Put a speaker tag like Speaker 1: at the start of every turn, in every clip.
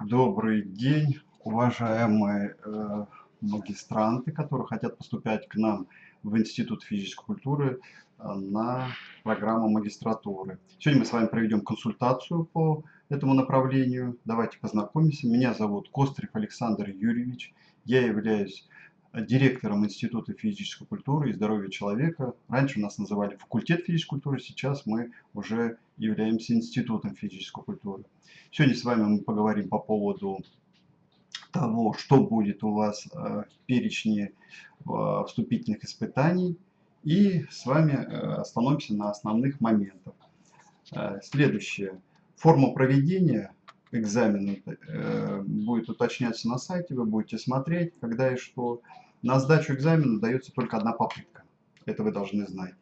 Speaker 1: Добрый день, уважаемые магистранты, которые хотят поступать к нам в Институт физической культуры на программу магистратуры. Сегодня мы с вами проведем консультацию по этому направлению. Давайте познакомимся. Меня зовут Кострев Александр Юрьевич. Я являюсь директором Института физической культуры и здоровья человека. Раньше нас называли факультет физической культуры, сейчас мы уже являемся Институтом физической культуры. Сегодня с вами мы поговорим по поводу того, что будет у вас в перечне вступительных испытаний. И с вами остановимся на основных моментах. Следующее. Форма проведения экзамена будет уточняться на сайте, вы будете смотреть, когда и что. На сдачу экзамена дается только одна попытка. Это вы должны знать.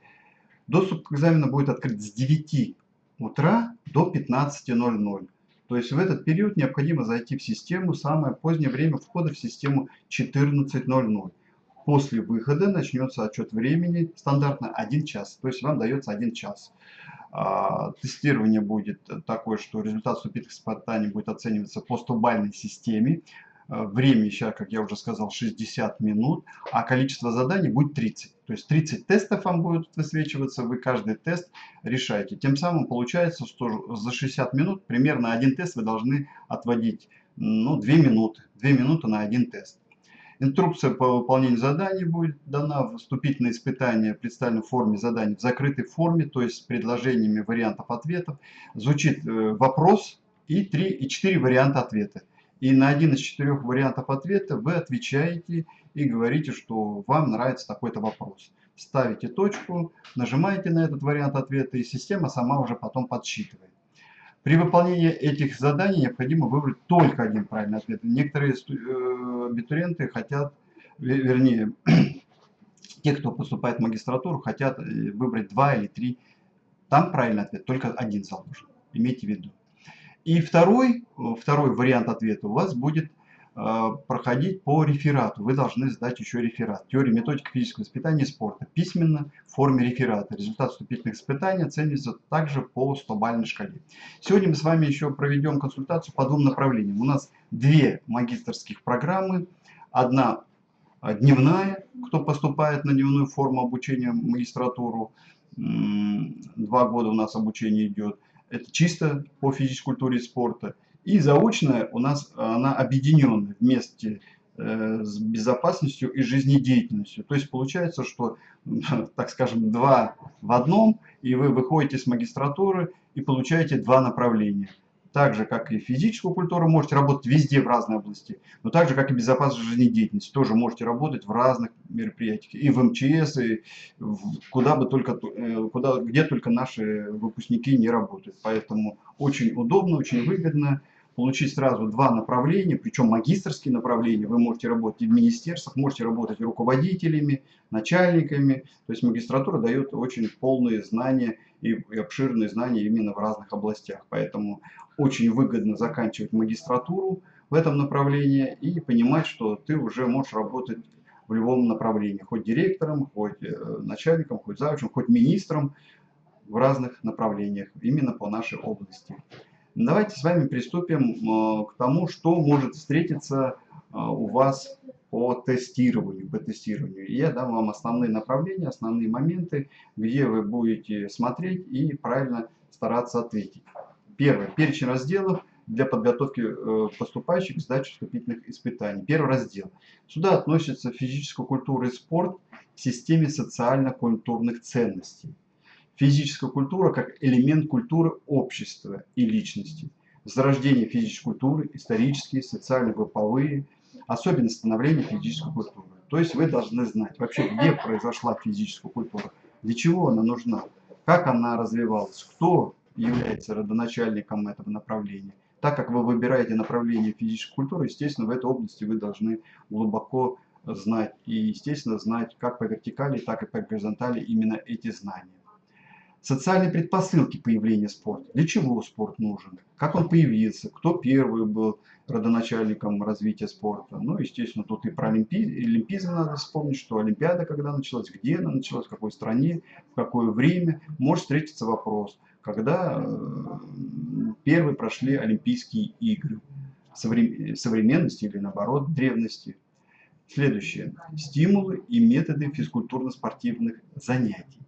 Speaker 1: Доступ к экзамену будет открыт с 9 утра до 15:00. То есть в этот период необходимо зайти в систему. Самое позднее время входа в систему 14:00. После выхода начнется отчет времени, стандартно 1 час. То есть вам дается 1 час. Тестирование будет такое, что результат вступительных испытаний будет оцениваться по 100-бальной системе. Время еще, как я уже сказал, 60 минут, а количество заданий будет 30. То есть 30 тестов вам будут высвечиваться, вы каждый тест решаете. Тем самым получается, что за 60 минут примерно один тест вы должны отводить 2 минуты. 2 минуты на один тест. Инструкция по выполнению заданий будет дана, вступительные испытания представлены в форме заданий, в закрытой форме, то есть с предложениями вариантов ответов. Звучит вопрос и 4 варианта ответа. И на один из 4 вариантов ответа вы отвечаете и говорите, что вам нравится такой-то вопрос. Ставите точку, нажимаете на этот вариант ответа, и система сама уже потом подсчитывает. При выполнении этих заданий необходимо выбрать только один правильный ответ. Некоторые абитуриенты хотят, вернее, те, кто поступает в магистратуру, хотят выбрать 2 или 3. Там правильный ответ только один заложен. Имейте в виду. И второй вариант ответа у вас будет проходить по реферату. Вы должны сдать еще реферат. Теория методики физического воспитания и спорта. Письменно в форме реферата. Результат вступительных испытаний оценивается также по 100-бальной шкале. Сегодня мы с вами еще проведем консультацию по 2 направлениям. У нас 2 магистерских программы. Одна дневная, кто поступает на дневную форму обучения в магистратуру. 2 года у нас обучение идет. Это чисто по физической культуре и спорта. И заочная у нас, она объединенная вместе с безопасностью и жизнедеятельностью. То есть получается, что, так скажем, 2 в одном, и вы выходите с магистратуры и получаете 2 направления. Так же, как и физическую культуру, можете работать везде в разной области, но так же, как и безопасность жизнедеятельности, тоже можете работать в разных мероприятиях, и в МЧС, и куда бы только, где только наши выпускники не работают. Поэтому очень удобно, очень выгодно получить сразу 2 направления, причем магистерские направления. Вы можете работать и в министерствах, можете работать руководителями, начальниками. То есть магистратура дает очень полные знания и обширные знания именно в разных областях. Поэтому очень выгодно заканчивать магистратуру в этом направлении и понимать, что ты уже можешь работать в любом направлении. Хоть директором, хоть начальником, хоть завучем, хоть министром в разных направлениях, именно по нашей области. Давайте с вами приступим к тому, что может встретиться у вас по тестированию. И я дам вам основные направления, основные моменты, где вы будете смотреть и правильно стараться ответить. Первое. Перечень разделов для подготовки поступающих к сдаче вступительных испытаний. Первый раздел. Сюда относятся физическая культура и спорт в системе социально-культурных ценностей. Физическая культура как элемент культуры общества и личности. Зарождение физической культуры, исторические, социально-групповые, особенности становления физической культуры. То есть вы должны знать вообще, где произошла физическая культура, для чего она нужна, как она развивалась, кто является родоначальником этого направления. Так как вы выбираете направление физической культуры, естественно, в этой области вы должны глубоко знать и, естественно, знать как по вертикали, так и по горизонтали именно эти знания. Социальные предпосылки появления спорта. Для чего спорт нужен? Как он появился? Кто первый был родоначальником развития спорта? Ну, естественно, тут и про олимпизм надо вспомнить, что Олимпиада когда началась, где она началась, в какой стране, в какое время. Может встретиться вопрос, когда первые прошли Олимпийские игры. современности или наоборот древности. Следующее. Стимулы и методы физкультурно-спортивных занятий.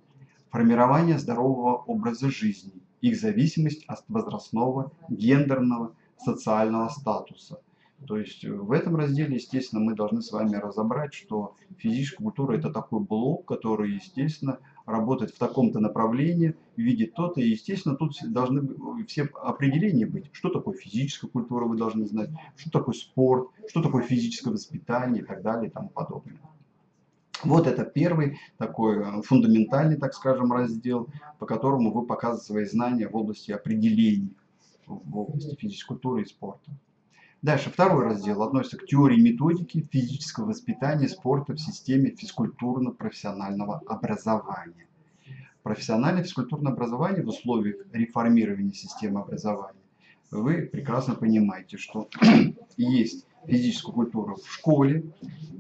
Speaker 1: Формирование здорового образа жизни, их зависимость от возрастного, гендерного, социального статуса. То есть в этом разделе, естественно, мы должны с вами разобрать, что физическая культура – это такой блок, который, естественно, работает в таком-то направлении, видит то-то. И, естественно, тут должны все определения быть. Что такое физическая культура, вы должны знать, что такое спорт, что такое физическое воспитание и так далее и тому подобное. Вот это первый такой фундаментальный, так скажем, раздел, по которому вы показываете свои знания в области определений, в области физической культуры и спорта. Дальше, второй раздел относится к теории и методике физического воспитания и спорта в системе физкультурно-профессионального образования. Профессиональное физкультурное образование в условиях реформирования системы образования. Вы прекрасно понимаете, что есть физическая культура в школе,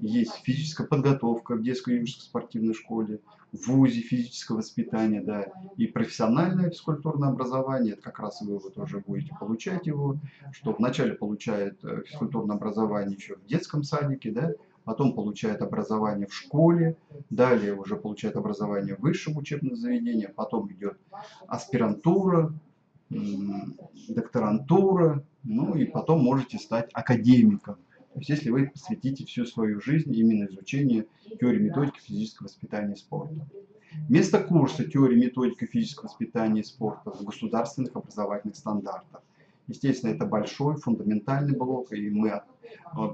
Speaker 1: есть физическая подготовка в детской и юношеской спортивной школе, в ВУЗе физическое воспитание, да, и профессиональное физкультурное образование, это как раз вы вот уже будете получать его, что вначале получает физкультурное образование еще в детском садике, да, потом получает образование в школе, далее уже получает образование в высшем учебном заведении, потом идет аспирантура, докторантура, ну и потом можете стать академиком. То есть если вы посвятите всю свою жизнь именно изучению теории методики физического воспитания и спорта. Место курса теории методики физического воспитания и спорта в государственных образовательных стандартах. Естественно, это большой фундаментальный блок, и мы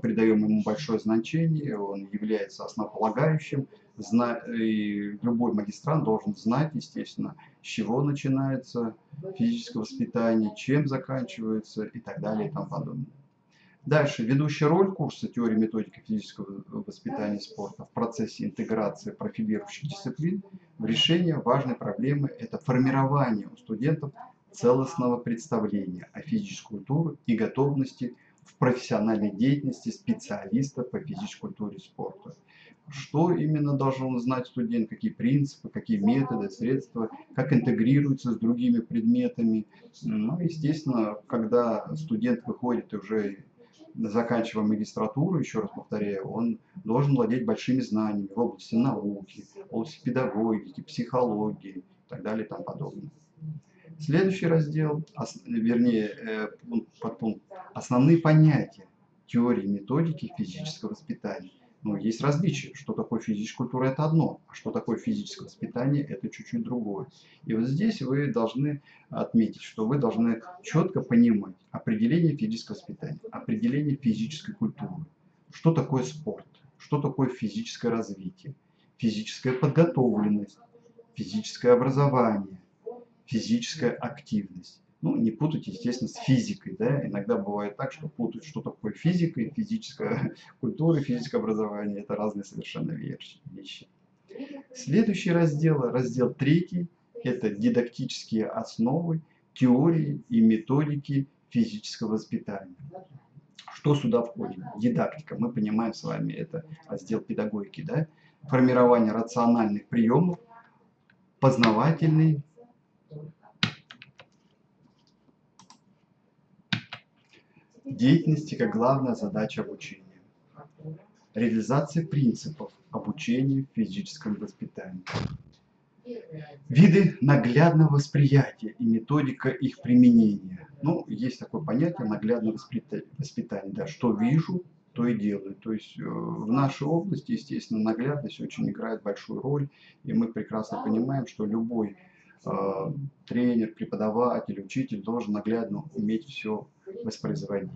Speaker 1: придаем ему большое значение, он является основополагающим, и любой магистрант должен знать, естественно, с чего начинается физическое воспитание, чем заканчивается и так далее и тому подобное. Дальше. Ведущая роль курса теории и методики физического воспитания и спорта в процессе интеграции профилирующих дисциплин в решении важной проблемы – это формирование у студентов целостного представления о физической культуре и готовности в профессиональной деятельности специалиста по физической культуре и спорту. Что именно должен знать студент, какие принципы, какие методы, средства, как интегрируются с другими предметами. Ну, естественно, когда студент выходит уже заканчивая магистратуру, еще раз повторяю, он должен владеть большими знаниями в области науки, в области педагогики, психологии и так далее и тому подобное. Следующий раздел, подпункт «Основные понятия теории и методики физического воспитания». Ну, есть различия, что такое физическая культура – это одно, а что такое физическое воспитание – это чуть-чуть другое. И вот здесь вы должны отметить, что вы должны четко понимать определение физического воспитания, определение физической культуры, что такое спорт, что такое физическое развитие, физическая подготовленность, физическое образование, физическая активность. Ну, не путать, естественно, с физикой. Да? Иногда бывает так, что путают, что такое физика и физическая культура, и физическое образование. Это разные совершенно вещи. Следующий раздел, раздел 3, это дидактические основы теории и методики физического воспитания. Что сюда входит? Дидактика. Мы понимаем с вами, это раздел педагогики. Да? Формирование рациональных приемов, познавательный, деятельности как главная задача обучения. Реализация принципов обучения в физическом воспитании. Виды наглядного восприятия и методика их применения. Ну, есть такое понятие наглядное воспитание. Да, что вижу, то и делаю. То есть в нашей области, естественно, наглядность очень играет большую роль. И мы прекрасно понимаем, что любой тренер, преподаватель, учитель должен наглядно уметь все воспроизводить.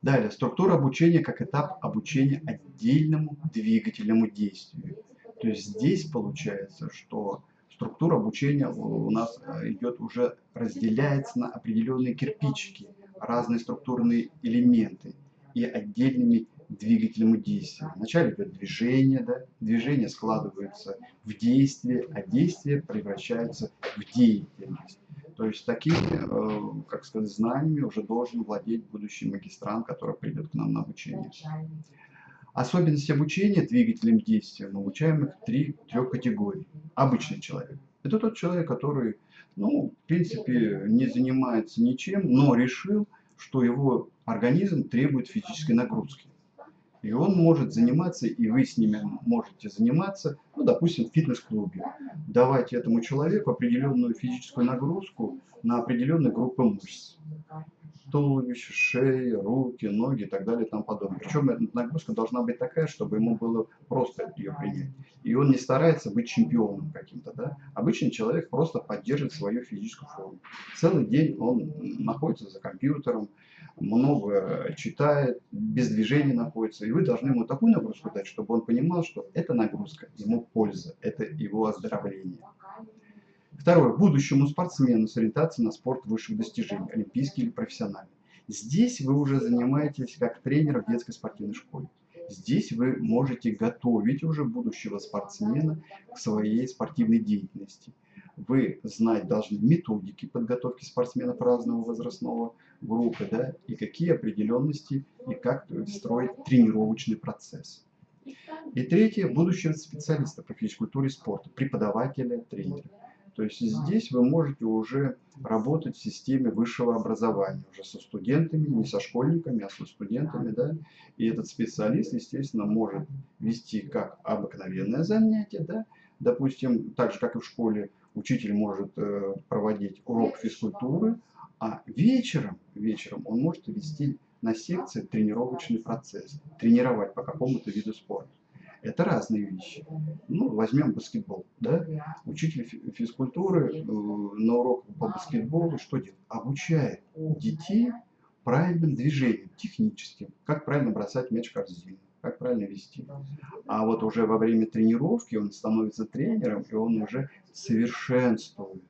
Speaker 1: Далее, структура обучения как этап обучения отдельному двигательному действию. То есть здесь получается, что структура обучения у нас идет уже, разделяется на определенные кирпичики, разные структурные элементы и отдельными двигательными действиями. Вначале идет движение, да? Движение складывается в действие, а действие превращается в деятельность. То есть такими, как сказать, знаниями уже должен владеть будущий магистрант, который придет к нам на обучение. Особенности обучения двигателям действия мы обучаем их трех категорий. Обычный человек. Это тот человек, который, ну, в принципе, не занимается ничем, но решил, что его организм требует физической нагрузки. И он может заниматься, и вы с ними можете заниматься, ну, допустим, в фитнес-клубе. Давайте этому человеку определенную физическую нагрузку на определенные группы мышц. Туловище, шея, руки, ноги и так далее и тому подобное. Причем эта нагрузка должна быть такая, чтобы ему было просто ее принять. И он не старается быть чемпионом каким-то, да. Обычный человек просто поддерживает свою физическую форму. Целый день он находится за компьютером, много читает, без движения находится. И вы должны ему такую нагрузку дать, чтобы он понимал, что эта нагрузка ему польза, это его оздоровление. Второе. Будущему спортсмену с ориентацией на спорт высших достижений, олимпийский или профессиональный. Здесь вы уже занимаетесь как тренер в детской спортивной школе. Здесь вы можете готовить уже будущего спортсмена к своей спортивной деятельности. Вы знать должны методики подготовки спортсменов разного возрастного группы, да, и какие определенности, и как строить тренировочный процесс. И третье. Будущего специалиста по физкультуре и спорту, преподавателя, тренера. То есть здесь вы можете уже работать в системе высшего образования, уже со студентами, не со школьниками, а со студентами, да. И этот специалист, естественно, может вести как обыкновенное занятие, да, допустим, так же, как и в школе, учитель может проводить урок физкультуры, а вечером он может вести на секции тренировочный процесс, тренировать по какому-то виду спорта. Это разные вещи. Ну, возьмем баскетбол, да? Учитель физкультуры на урок по баскетболу что делает? Обучает детей правильным движениям, техническим, как правильно бросать мяч в корзину, как правильно вести. А вот уже во время тренировки он становится тренером, и он уже совершенствует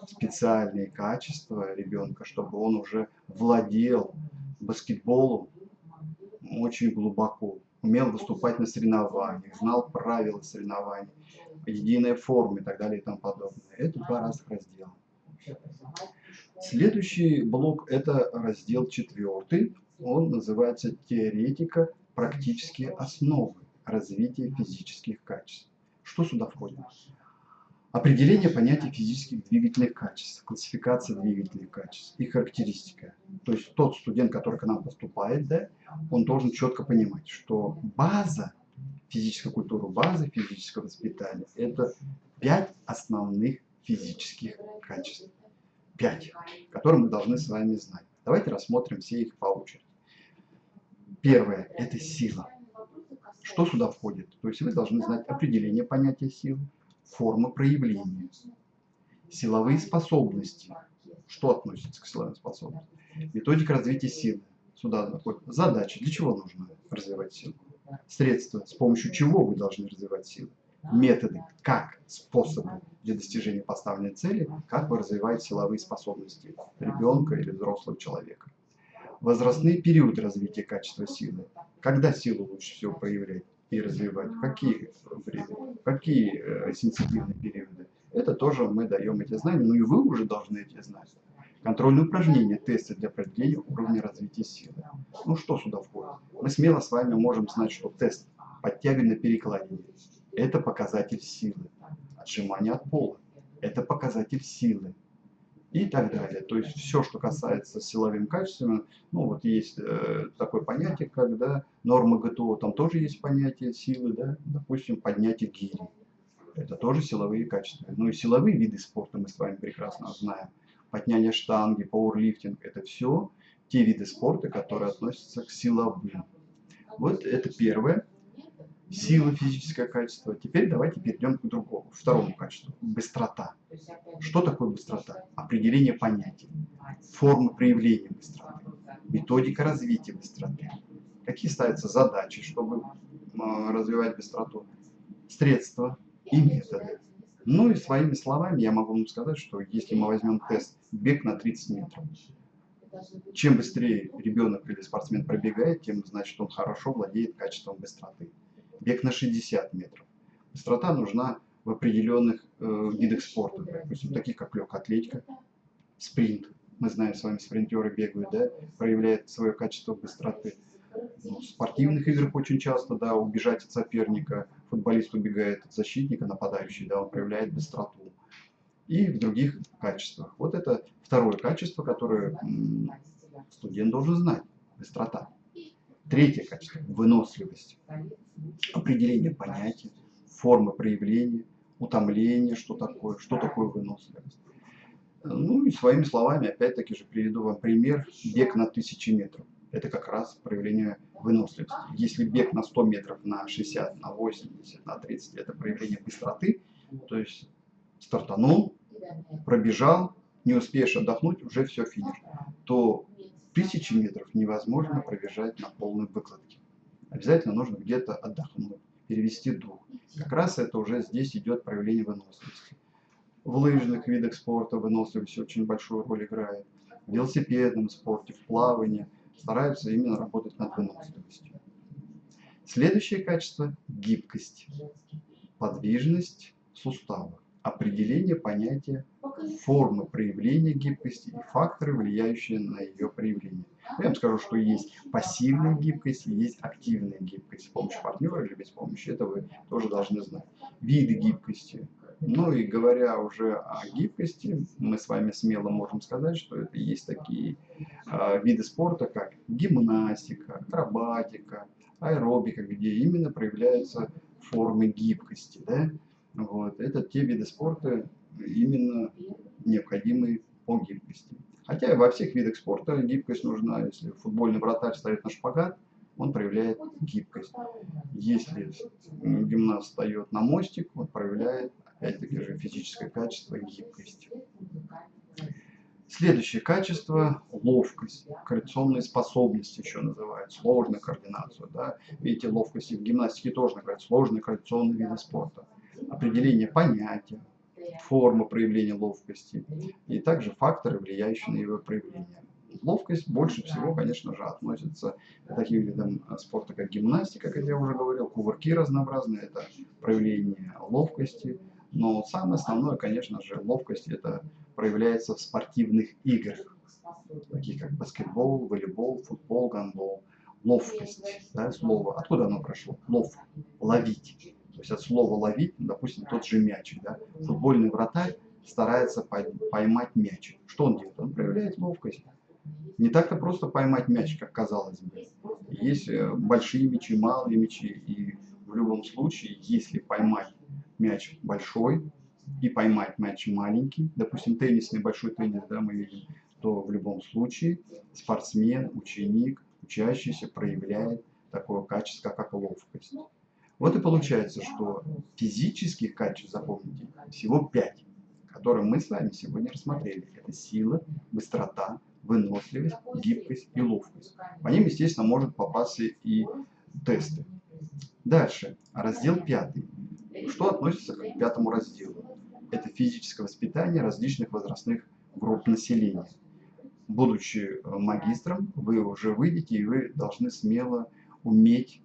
Speaker 1: специальные качества ребенка, чтобы он уже владел баскетболом очень глубоко, умел выступать на соревнованиях, знал правила соревнований, единая форма и так далее и тому подобное. Это два разных раздела. Следующий блок – это раздел 4. Он называется «Теоретика. Практические основы развития физических качеств». Что сюда входит? Определение понятия физических двигательных качеств, классификация двигательных качеств и характеристика. То есть тот студент, который к нам поступает, да, он должен четко понимать, что база физической культуры, база физического воспитания – это 5 основных физических качеств. 5, которые мы должны с вами знать. Давайте рассмотрим все их по очереди. Первое – это сила. Что сюда входит? То есть вы должны знать определение понятия силы, форма проявления, силовые способности. Что относится к силовым способностям? Методика развития силы. Сюда находит задачи. Для чего нужно развивать силу? Средства, с помощью чего вы должны развивать силу? Методы, как, способы для достижения поставленной цели, как вы развиваете силовые способности ребенка или взрослого человека. Возрастные периоды развития качества силы. Когда силу лучше всего проявлять и развивать? Какие сенситивные периоды? Это тоже мы даем эти знания, ну и вы уже должны эти знать. Контрольные упражнения, тесты для определения уровня развития силы. Ну что сюда входит? Мы смело с вами можем знать, что тест подтягивания на перекладине – это показатель силы. Отжимание от пола – это показатель силы. И так далее. То есть все, что касается силовым качеством, ну вот есть такое понятие, когда норма ГТО, там тоже есть понятие силы, да, допустим, поднятие гири. Это тоже силовые качества. Ну и силовые виды спорта мы с вами прекрасно знаем. Поднятие штанги, пауэрлифтинг – это все те виды спорта, которые относятся к силовым. Вот это первое. Сила, физическое качество. Теперь давайте перейдем к другому, второму качеству. Быстрота. Что такое быстрота? Определение понятий. Формы проявления быстроты. Методика развития быстроты. Какие ставятся задачи, чтобы развивать быстроту? Средства и методы. Ну и своими словами я могу вам сказать, что если мы возьмем тест бег на 30 метров, чем быстрее ребенок или спортсмен пробегает, тем значит он хорошо владеет качеством быстроты. Бег на 60 метров. Быстрота нужна в определенных видах спорта, допустим, таких как легкая атлетика, спринт. Мы знаем, с вами спринтеры бегают, да, проявляют свое качество быстроты. В спортивных играх очень часто, да, убежать от соперника, футболист убегает от защитника, нападающий, да, он проявляет быстроту. И в других качествах. Вот это второе качество, которое студент должен знать. быстрота. Третье качество – выносливость. Определение понятия, формы проявления, утомление, что такое выносливость. Ну и своими словами, опять-таки же приведу вам пример: бег на 1000 метров. Это как раз проявление выносливости. Если бег на 100 метров, на 60, на 80, на 30 – это проявление быстроты, то есть стартанул, пробежал, не успеешь отдохнуть, уже все, финиш, то 1000 метров невозможно пробежать на полной выкладке. Обязательно нужно где-то отдохнуть, перевести дух. Как раз это уже здесь идет проявление выносливости. В лыжных видах спорта выносливость очень большую роль играет. В велосипедном спорте, в плавании стараются именно работать над выносливостью. Следующее качество – гибкость, подвижность сустава, определение понятия формы проявления гибкости и факторы, влияющие на ее проявление. Я вам скажу, что есть пассивная гибкость и есть активная гибкость. С помощью партнера или без помощи, это вы тоже должны знать. Виды гибкости. Ну и говоря уже о гибкости, мы с вами смело можем сказать, что это есть такие виды спорта, как гимнастика, акробатика, аэробика, где именно проявляются формы гибкости. Да? Вот. Это те виды спорта, именно необходимые по гибкости. Хотя и во всех видах спорта гибкость нужна. Если футбольный вратарь стоит на шпагат, он проявляет гибкость. Если гимнаст встает на мостик, он проявляет, опять-таки же, физическое качество и гибкость. Следующее качество – ловкость, координационные способности еще называют, сложную координацию. Да? Видите, ловкость и в гимнастике тоже называют сложные координационные виды спорта. Определение понятия, форма проявления ловкости и также факторы, влияющие на его проявление. Ловкость больше всего, конечно же, относится к таким видам спорта, как гимнастика, как я уже говорил, кувырки разнообразные – это проявление ловкости. Но самое основное, конечно же, ловкость – это проявляется в спортивных играх, таких как баскетбол, волейбол, футбол, гандбол. Ловкость, да, слово, откуда оно прошло? Лов, ловить. То есть от слова ловить, допустим, тот же мячик. Да? Футбольный вратарь старается поймать мячик. Что он делает? Он проявляет ловкость. Не так-то просто поймать мяч, как казалось бы. Есть большие мячи, малые мячи. И в любом случае, если поймать мяч большой и поймать мяч маленький, допустим, теннисный, большой теннис, да, мы видим, то в любом случае спортсмен, ученик, учащийся проявляет такое качество, как ловкость. Вот и получается, что физических качеств, запомните, всего 5, которые мы с вами сегодня рассмотрели. Это сила, быстрота, выносливость, гибкость и ловкость. По ним, естественно, может попасться и тесты. Дальше, раздел 5. Что относится к 5 разделу? Это физическое воспитание различных возрастных групп населения. Будучи магистром, вы уже выйдете и вы должны смело уметь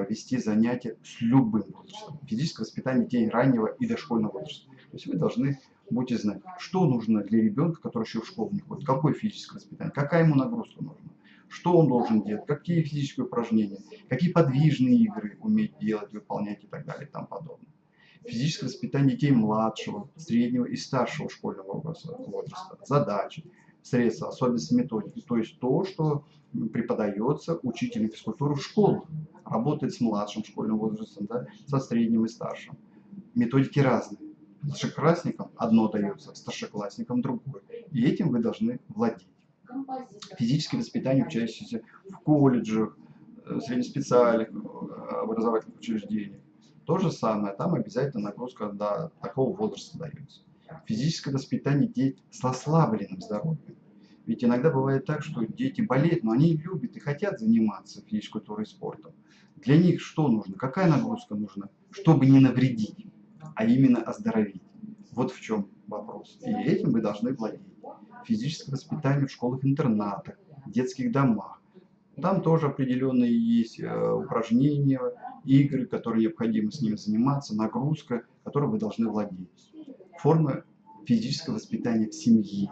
Speaker 1: вести занятия с любым возрастом. Физическое воспитание детей раннего и дошкольного возраста. То есть вы должны будете знать, что нужно для ребенка, который еще в школу не ходит, какое физическое воспитание, какая ему нагрузка нужна, что он должен делать, какие физические упражнения, какие подвижные игры уметь делать, выполнять и так далее и тому подобное. Физическое воспитание детей младшего, среднего и старшего школьного возраста, задачи, средства, особенности методики, то есть то, что преподается учителем физкультуры в школах, работает с младшим школьным возрастом, да, со средним и старшим. Методики разные. Старшеклассникам одно дается, старшеклассникам другое. И этим вы должны владеть. Физическое воспитание учащихся в колледжах, среднеспециальных образовательных учреждениях. То же самое, там обязательно нагрузка до такого возраста дается. Физическое воспитание детей с ослабленным здоровьем. Ведь иногда бывает так, что дети болеют, но они любят и хотят заниматься физической культурой и спортом. Для них что нужно? Какая нагрузка нужна? Чтобы не навредить, а именно оздоровить. Вот в чем вопрос. И этим вы должны владеть. Физическое воспитание в школах-интернатах, детских домах. Там тоже определенные есть упражнения, игры, которые необходимо с ними заниматься, нагрузка, которой вы должны владеть. Формы физического воспитания в семье,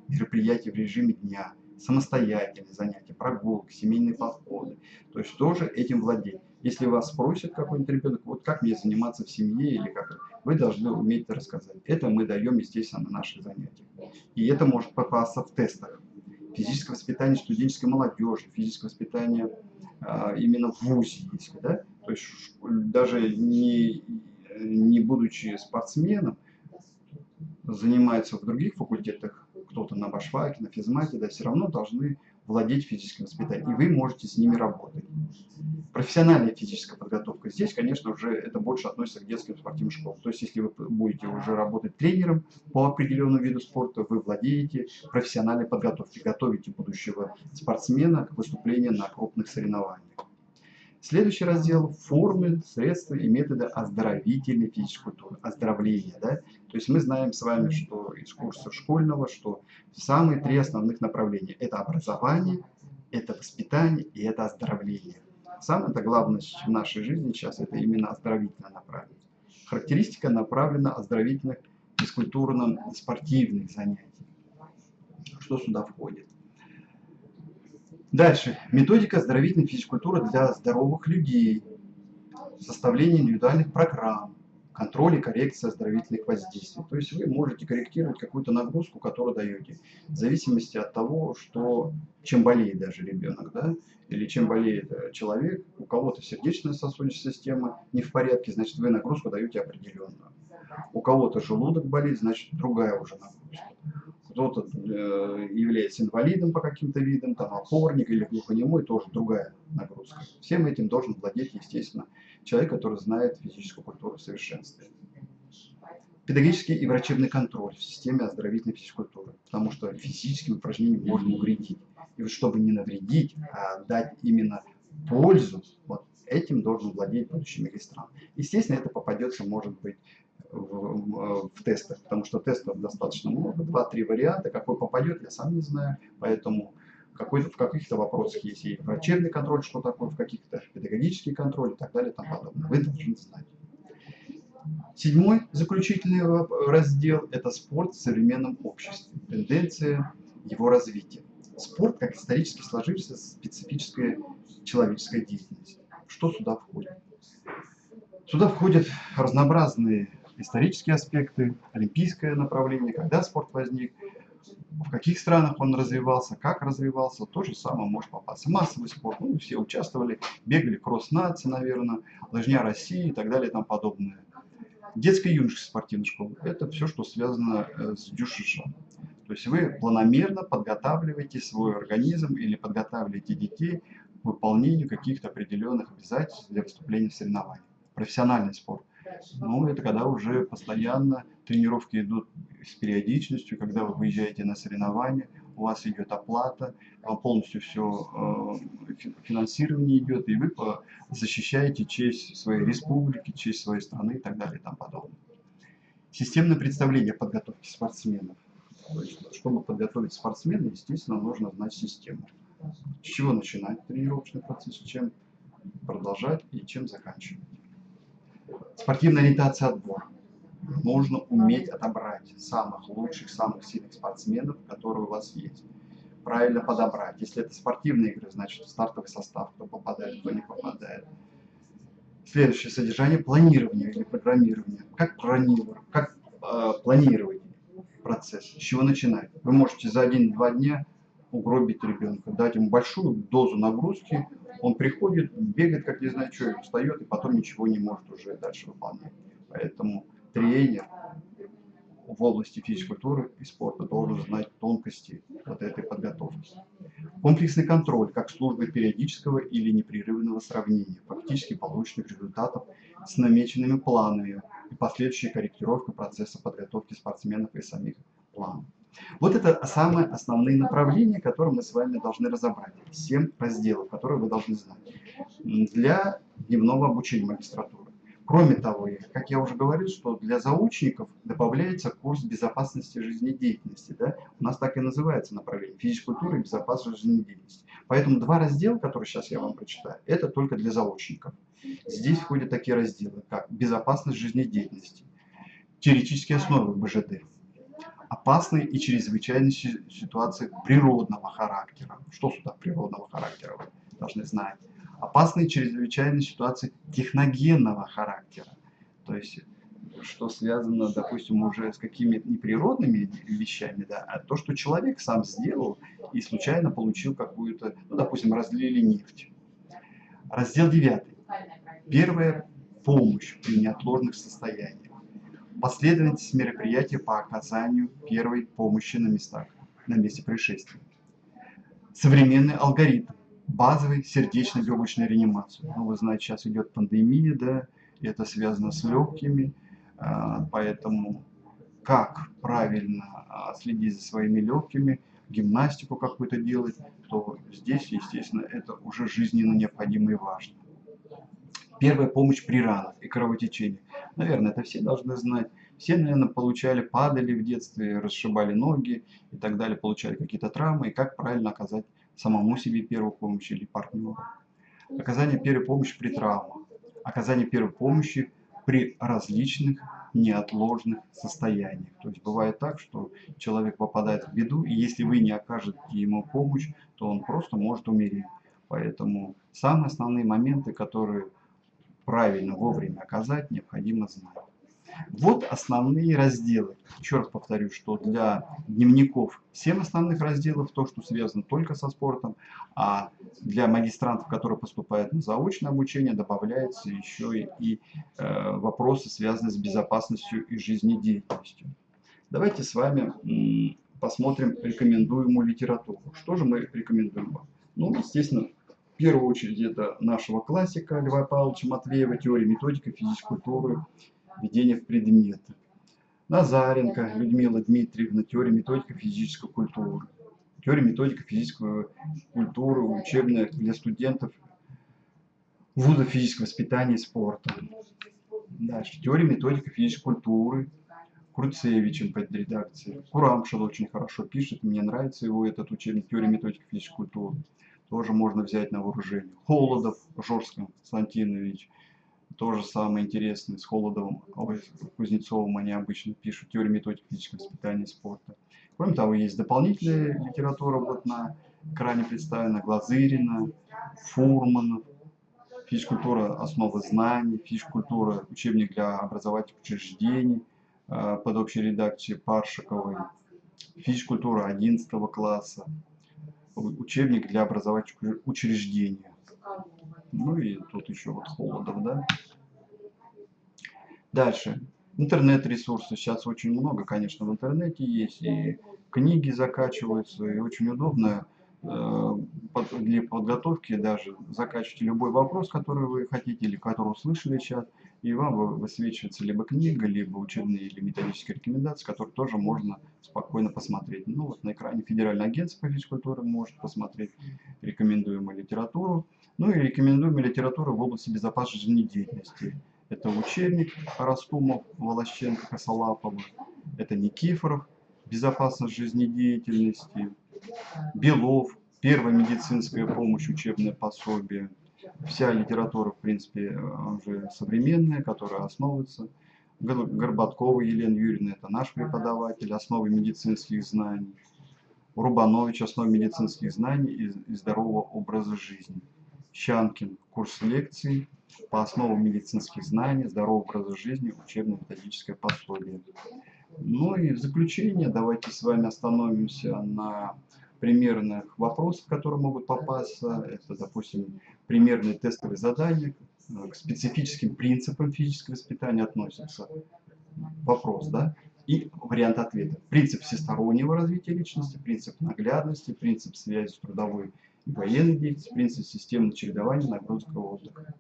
Speaker 1: мероприятия в режиме дня, самостоятельные занятия, прогулки, семейные походы. То есть тоже этим владеть. Если вас спросит какой-нибудь ребенок, вот как мне заниматься в семье или как, вы должны уметь это рассказать. Это мы даем, естественно, на наших занятиях. И это может попасться в тестах. физическое воспитание студенческой молодежи, физическое воспитание именно в ВУЗе, если, да, то есть даже не будучи спортсменом, занимаются в других факультетах, кто-то на башфаке, на физмате, да, все равно должны владеть физическим воспитанием, и вы можете с ними работать. Профессиональная физическая подготовка. Здесь, конечно, уже это больше относится к детским спортивным школам. То есть, если вы будете уже работать тренером по определенному виду спорта, вы владеете профессиональной подготовкой, готовите будущего спортсмена к выступлению на крупных соревнованиях. Следующий раздел – формы, средства и методы оздоровительной физической культуры, оздоровления. Да? То есть мы знаем с вами, что из курса школьного, что самые три основных направления – это образование, это воспитание и это оздоровление. Самое-то главное в нашей жизни сейчас – это именно оздоровительное направление. Характеристика направлена оздоровительных физкультурно-спортивных занятий. Что сюда входит? Дальше. Методика оздоровительной физкультуры для здоровых людей. Составление индивидуальных программ. Контроль и коррекция оздоровительных воздействий. То есть вы можете корректировать какую-то нагрузку, которую даете, в зависимости от того, чем болеет даже ребенок, да? Или чем болеет человек. У кого-то сердечно-сосудистая система не в порядке, значит вы нагрузку даете определенную. У кого-то желудок болит, значит другая уже нагрузка. Кто-то является инвалидом по каким-то видам, там опорник или глухонемой, тоже другая нагрузка. Всем этим должен владеть, естественно, человек, который знает физическую культуру в совершенстве. Педагогический и врачебный контроль в системе оздоровительной физкультуры, потому что физическим упражнением можно навредить. И вот чтобы не навредить, а дать именно пользу, вот этим должен владеть будущий магистрант. Естественно, это попадется, может быть, в тестах, потому что тестов достаточно много, 2-3 варианта, какой попадет, я сам не знаю, поэтому в каких-то вопросах есть и врачебный контроль, что такое, в каких-то педагогический контроль и так далее и тому подобное. Вы должны знать. Седьмой заключительный раздел – это спорт в современном обществе, тенденция его развития. Спорт как исторически сложившаяся специфическая человеческая деятельность. Что сюда входит? Сюда входят разнообразные исторические аспекты, олимпийское направление, когда спорт возник, в каких странах он развивался, как развивался, то же самое может попасться. Массовый спорт, ну, все участвовали, бегали кросс-нации, наверное, лыжня России и так далее и тому подобное. Детская и юношеская спортивная школа – это все, что связано с дюшишем. То есть вы планомерно подготавливаете свой организм или подготавливаете детей к выполнению каких-то определенных обязательств для выступления в соревнованиях. Профессиональный спорт. Ну, это когда уже постоянно тренировки идут с периодичностью, когда вы выезжаете на соревнования, у вас идет оплата, полностью все финансирование идет, и вы защищаете честь своей республики, честь своей страны и так далее и тому подобное. Системное представление подготовки спортсменов. То есть, чтобы подготовить спортсмена, естественно, нужно знать систему. С чего начинать тренировочный процесс, чем продолжать и чем заканчивать. Спортивная ориентация, отбор. Нужно уметь отобрать самых лучших, самых сильных спортсменов, которые у вас есть. Правильно подобрать. Если это спортивные игры, значит стартовый состав, кто попадает, кто не попадает. Следующее содержание – планирование или программирование. Как планировать процесс? С чего начинать? Вы можете за 1-2 дня угробить ребенка, дать ему большую дозу нагрузки, он приходит, бегает, как не знаю что, встает, и потом ничего не может уже дальше выполнять. Поэтому тренер в области физкультуры и спорта должен знать тонкости вот этой подготовки. Комплексный контроль, как служба периодического или непрерывного сравнения фактически полученных результатов с намеченными планами и последующая корректировка процесса подготовки спортсменов и самих планов. Вот это самые основные направления, которые мы с вами должны разобрать. 7 разделов, которые вы должны знать для дневного обучения магистратуры. Кроме того, как я уже говорил, что для заочников добавляется курс безопасности жизнедеятельности. Да? У нас так и называется направление – физкультура и безопасность жизнедеятельности. Поэтому 2 раздела, которые сейчас я вам прочитаю, это только для заочников. Здесь входят такие разделы, как безопасность жизнедеятельности, теоретические основы БЖД, опасные и чрезвычайные ситуации природного характера. Что сюда природного характера вы должны знать? Опасные и чрезвычайные ситуации техногенного характера. То есть что связано, допустим, уже с какими-то неприродными вещами, да, а то, что человек сам сделал и случайно получил какую-то, ну, допустим, разлили нефть. Раздел 9. Первая помощь при неотложных состояниях. Последовательность мероприятий по оказанию первой помощи на местах, на месте происшествия. Современный алгоритм базовой сердечно-легочной реанимации. Ну, вы знаете, сейчас идет пандемия, да, и это связано с легкими, поэтому как правильно следить за своими легкими, гимнастику какую-то делать, то здесь, естественно, это уже жизненно необходимо и важно. Первая помощь при ранах и кровотечении. Наверное, это все должны знать. Все, наверное, получали, падали в детстве, расшибали ноги и так далее, получали какие-то травмы. И как правильно оказать самому себе первую помощь или партнеру. Оказание первой помощи при травмах. Оказание первой помощи при различных неотложных состояниях. То есть бывает так, что человек попадает в беду, и если вы не окажете ему помощь, то он просто может умереть. Поэтому самые основные моменты, которые правильно вовремя оказать, необходимо знать. Вот основные разделы. Еще раз повторю, что для дневников 7 основных разделов, то, что связано только со спортом, а для магистрантов, которые поступают на заочное обучение, добавляется еще и вопросы, связанные с безопасностью и жизнедеятельностью. Давайте с вами посмотрим рекомендуемую литературу. Что же мы рекомендуем вам? Ну, естественно, в первую очередь это нашего классика Льва Павловича Матвеева «Теория, методика физической культуры, введение в предметы». Назаренко Людмила Дмитриевна «Теория, методика физической культуры». Теория, методика физической культуры, учебная для студентов вуза физического воспитания и спорта. Дальше. Теория, методика физической культуры. Круцевичем под редакцией. Курамшин очень хорошо пишет, мне нравится его этот учебник «Теория, методика физической культуры». Тоже можно взять на вооружение. Холодов Жорж Константинович. То же самое интересное с Холодовым, Кузнецовым они обычно пишут «Теория, методика физического воспитания и спорта». Кроме того, есть дополнительная литература, вот на экране представлена Глазырина, Фурманов, физкультура «Основы знаний», физкультура «Учебник для образовательных учреждений» под общей редакцией Паршиковой, физкультура 11 класса, учебник для образовательных учреждений. Ну и тут еще вот Холодов, да. Дальше. Интернет-ресурсы. Сейчас очень много, конечно, в интернете есть. И книги закачиваются, и очень удобно для подготовки даже закачивайте любой вопрос, который вы хотите или который услышали сейчас, и вам высвечивается либо книга, либо учебные или методические рекомендации, которые тоже можно спокойно посмотреть. Ну вот на экране Федеральное агентство по физкультуре может посмотреть рекомендуемую литературу. Ну и рекомендуемая литература в области безопасности жизнедеятельности. Это учебник Растумов, Волощенко, Косолапова. Это Никифоров, безопасность жизнедеятельности. Белов, первая медицинская помощь, учебное пособие. Вся литература, в принципе, уже современная, которая основывается. Горбаткова Елена Юрьевна, это наш преподаватель, основы медицинских знаний. Рубанович, основы медицинских знаний и здорового образа жизни. Щанкин, курс лекций по основам медицинских знаний, здорового образа жизни, учебно-методическое пособие. Ну и в заключение давайте с вами остановимся на примерных вопросах, которые могут попасться. Это, допустим, примерные тестовые задания. К специфическим принципам физического воспитания относятся. Вопрос, да? И вариант ответа. Принцип всестороннего развития личности, принцип наглядности, принцип связи с трудовой и военной деятельностью, принцип системного чередования нагрузок и отдыха.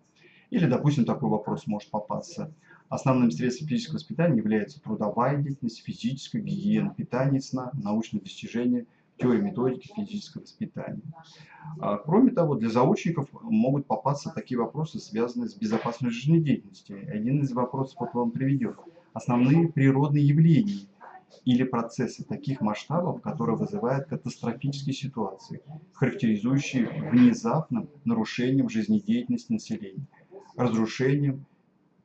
Speaker 1: Или, допустим, такой вопрос может попасться. Основным средством физического воспитания является трудовая деятельность, физическая гигиена, питание сна, научные достижения, теория методики физического воспитания. Кроме того, для заочников могут попасться такие вопросы, связанные с безопасной жизнедеятельностью. Один из вопросов вот вам приведет. Основные природные явления или процессы таких масштабов, которые вызывают катастрофические ситуации, характеризующие внезапным нарушением жизнедеятельности населения, разрушением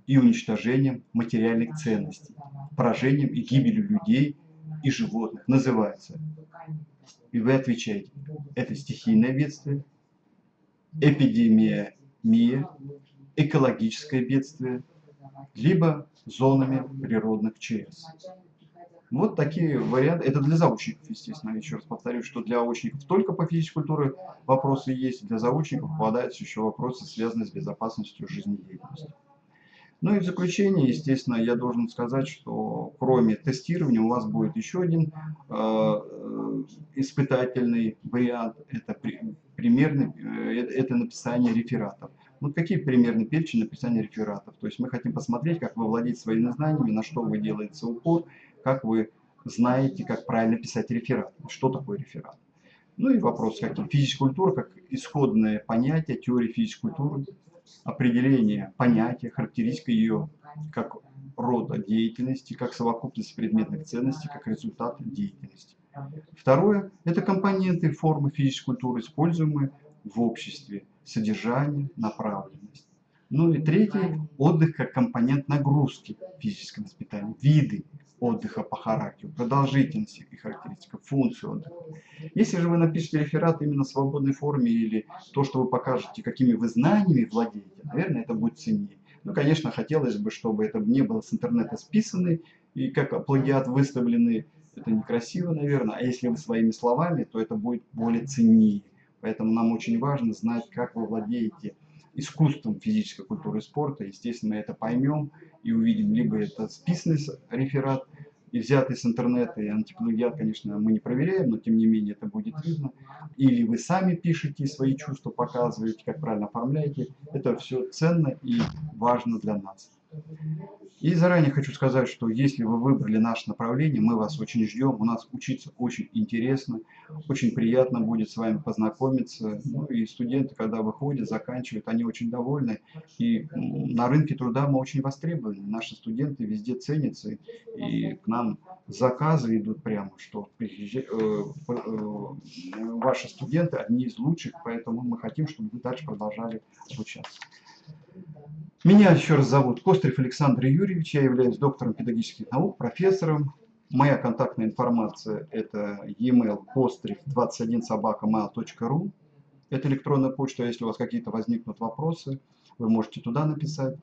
Speaker 1: и уничтожением материальных ценностей, поражением и гибелью людей и животных, называется. И вы отвечаете, это стихийное бедствие, эпидемия, экологическое бедствие, либо зонами природных ЧС. Вот такие варианты. Это для заочников, естественно. Еще раз повторю, что для очников только по физической культуре вопросы есть. Для заочников попадаются еще вопросы, связанные с безопасностью жизнедеятельности. Ну и в заключение, естественно, я должен сказать, что кроме тестирования у вас будет еще один испытательный вариант. Это это написание рефератов. Вот какие примерно перечень написания рефератов? То есть мы хотим посмотреть, как вы владеете своими знаниями, на что вы делаете упор, как вы знаете, как правильно писать реферат, что такое реферат. Ну и вопрос, какие физическая культура, как исходное понятие теории физической культуры, определение понятия, характеристика ее как рода деятельности, как совокупность предметных ценностей, как результат деятельности. Второе – это компоненты формы физической культуры, используемые в обществе, содержание, направленность. Ну и третий – отдых как компонент нагрузки физического воспитания, виды отдыха по характеру, продолжительности и характеристика, функции отдыха. Если же вы напишете реферат именно в свободной форме или то, что вы покажете, какими вы знаниями владеете, наверное, это будет ценнее. Ну, конечно, хотелось бы, чтобы это не было с интернета списано и как плагиат выставленный. Это некрасиво, наверное. А если вы своими словами, то это будет более ценнее. Поэтому нам очень важно знать, как вы владеете искусством физической культуры и спорта. Естественно, мы это поймем и увидим, либо это списанный реферат, и взятый с интернета, и антиплагиат, конечно, мы не проверяем, но тем не менее это будет видно. Или вы сами пишете, свои чувства показываете, как правильно оформляете. Это все ценно и важно для нас. И заранее хочу сказать, что если вы выбрали наше направление, мы вас очень ждем. У нас учиться очень интересно, очень приятно будет с вами познакомиться. Ну и студенты, когда выходят, заканчивают, они очень довольны. И на рынке труда мы очень востребованы. Наши студенты везде ценятся, и к нам заказы идут прямо, что ваши студенты одни из лучших, поэтому мы хотим, чтобы вы дальше продолжали обучаться. Меня еще раз зовут Кострев Александр Юрьевич, я являюсь доктором педагогических наук, профессором. Моя контактная информация – это e-mail kostrev21@mail.ru. Это электронная почта, если у вас какие-то возникнут вопросы, вы можете туда написать.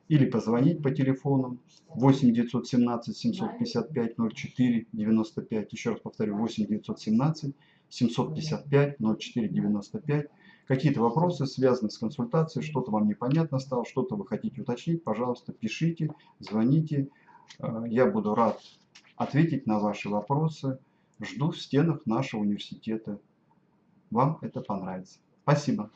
Speaker 1: Или позвонить по телефону 8 917 755 04 95. Еще раз повторю, 8 917 755 04 95. Какие-то вопросы связаны с консультацией, что-то вам непонятно стало, что-то вы хотите уточнить, пожалуйста, пишите, звоните. Я буду рад ответить на ваши вопросы. Жду в стенах нашего университета. Вам это понравится. Спасибо.